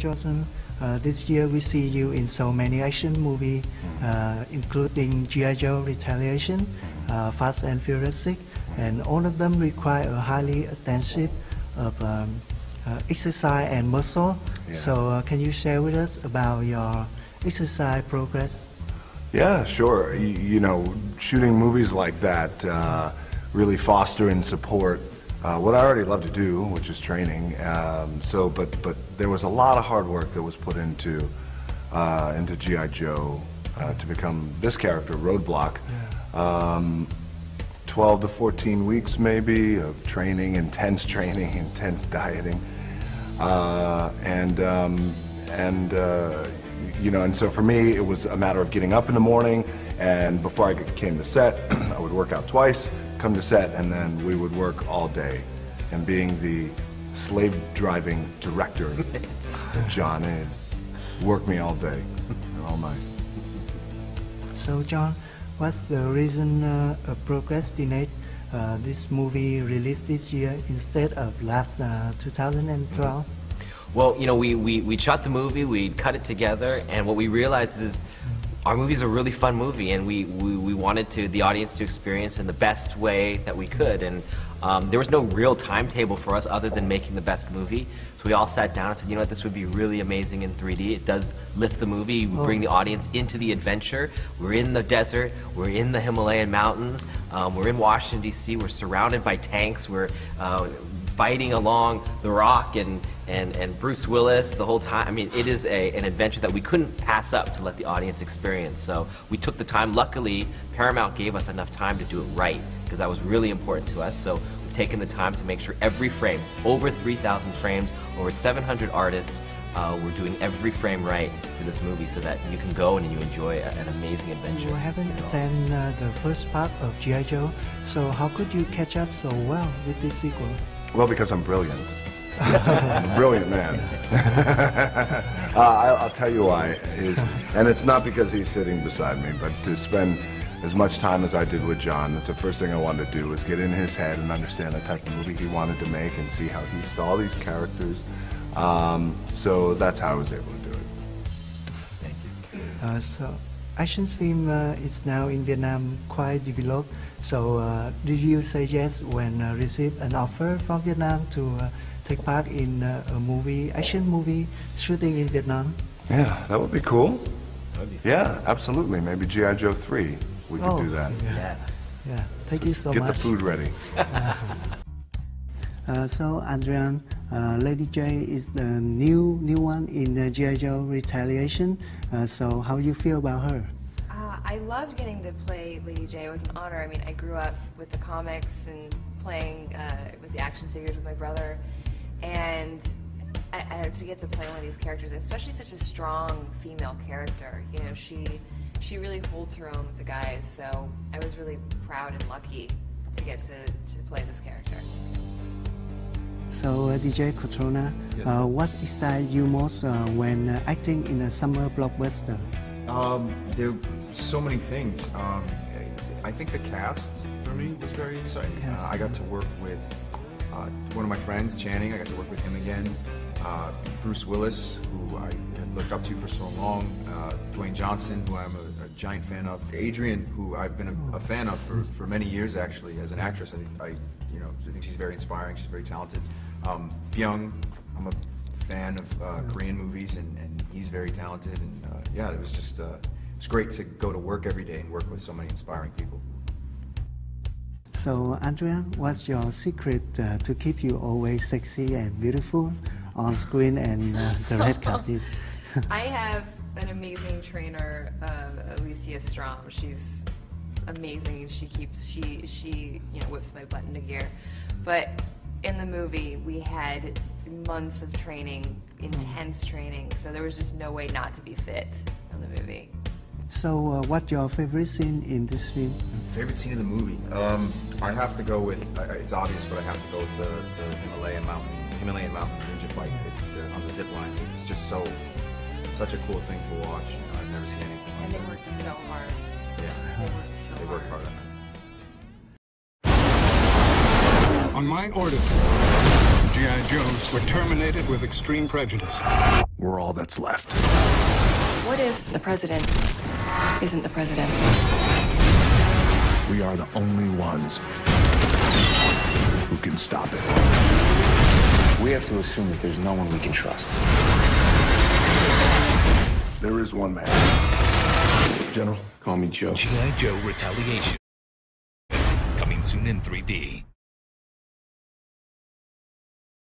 Johnson, this year we see you in so many action movies, including G.I. Joe Retaliation, Fast and Furious 6, and all of them require a highly intensive of exercise and muscle. Yeah. So can you share with us about your exercise progress? Yeah, sure. You know, shooting movies like that really foster and support what I already love to do, which is training. But there was a lot of hard work that was put into G.I. Joe to become this character, Roadblock. 12 to 14 weeks maybe of training, intense dieting, you know, and so for me it was a matter of getting up in the morning, and before I came to set, I would work out twice, come to set, and then we would work all day. And being the slave-driving director that John is, work me all day and all night. So John, what's the reason procrastinate this movie released this year instead of last 2012? Well, you know, we shot the movie, we cut it together, and what we realized is our movie's a really fun movie, and we wanted the audience to experience in the best way that we could. And there was no real timetable for us other than making the best movie. So we all sat down and said, you know what, this would be really amazing in 3D. It does lift the movie. We bring the audience into the adventure. We're in the desert. We're in the Himalayan mountains. We're in Washington, D.C. We're surrounded by tanks. We're fighting along the Rock and Bruce Willis the whole time. I mean, it is an adventure that we couldn't pass up to let the audience experience. So we took the time. Luckily, Paramount gave us enough time to do it right, because that was really important to us. So we've taken the time to make sure every frame, over 3,000 frames, over 700 artists, we're doing every frame right for this movie so that you can go and you enjoy an amazing adventure. You haven't attended the first part of G.I. Joe, so how could you catch up so well with this sequel? Well, because I'm brilliant. I'm a brilliant man. I'll tell you why. And it's not because he's sitting beside me, but to spend as much time as I did with John, that's the first thing I wanted to do, was get in his head and understand the type of movie he wanted to make and see how he saw these characters. So that's how I was able to do it. Thank you. So, action film is now in Vietnam quite developed. So, did you say yes when received an offer from Vietnam to take part in action movie shooting in Vietnam? Yeah, that would be cool. Yeah, absolutely. Maybe G.I. Joe 3. We could do that. Yeah. Yes. Yeah. Thank you so Get much. the food ready. So, Adrian, Lady J is the new one in G.I. Joe Retaliation. So, how you feel about her? I loved getting to play Lady J. It was an honor. I mean, I grew up with the comics and playing with the action figures with my brother, and to get to play one of these characters, especially such a strong female character, you know, she really holds her own with the guys. So I was really proud and lucky to get to play this character. So, DJ Cotrona, what excites you most when acting in a summer blockbuster? There are so many things. I think the cast, for me, was very exciting. I got to work with one of my friends, Channing. I got to work with him again. Bruce Willis, who I had looked up to for so long. Dwayne Johnson, who I'm a giant fan of. Adrian, who I've been a fan of for many years, actually, as an actress. I think she's very inspiring. She's very talented. Byung, I'm a fan of Korean movies, and he's very talented. And yeah, it was just it's great to go to work every day and work with so many inspiring people. So, Adrian, what's your secret to keep you always sexy and beautiful on screen and the red carpet? I have an amazing trainer, Alicia Strom. She's amazing. She whips my butt into gear. But in the movie, we had months of training, intense training, so there was just no way not to be fit in the movie. So, what's your favorite scene in this film? Favorite scene in the movie? I have to go with, it's obvious, but I have to go with the Himalayan mountain ninja fight on the zip line. It's just such a cool thing to watch. I've never seen anything like that. And they worked so hard. Yeah, They worked hard on that. On my order, G.I. Joes were terminated with extreme prejudice. We're all that's left. What if the president isn't the president? We are the only ones who can stop it. We have to assume that there's no one we can trust. There is one man. General, call me Joe. G.I. Joe Retaliation. Coming soon in 3D.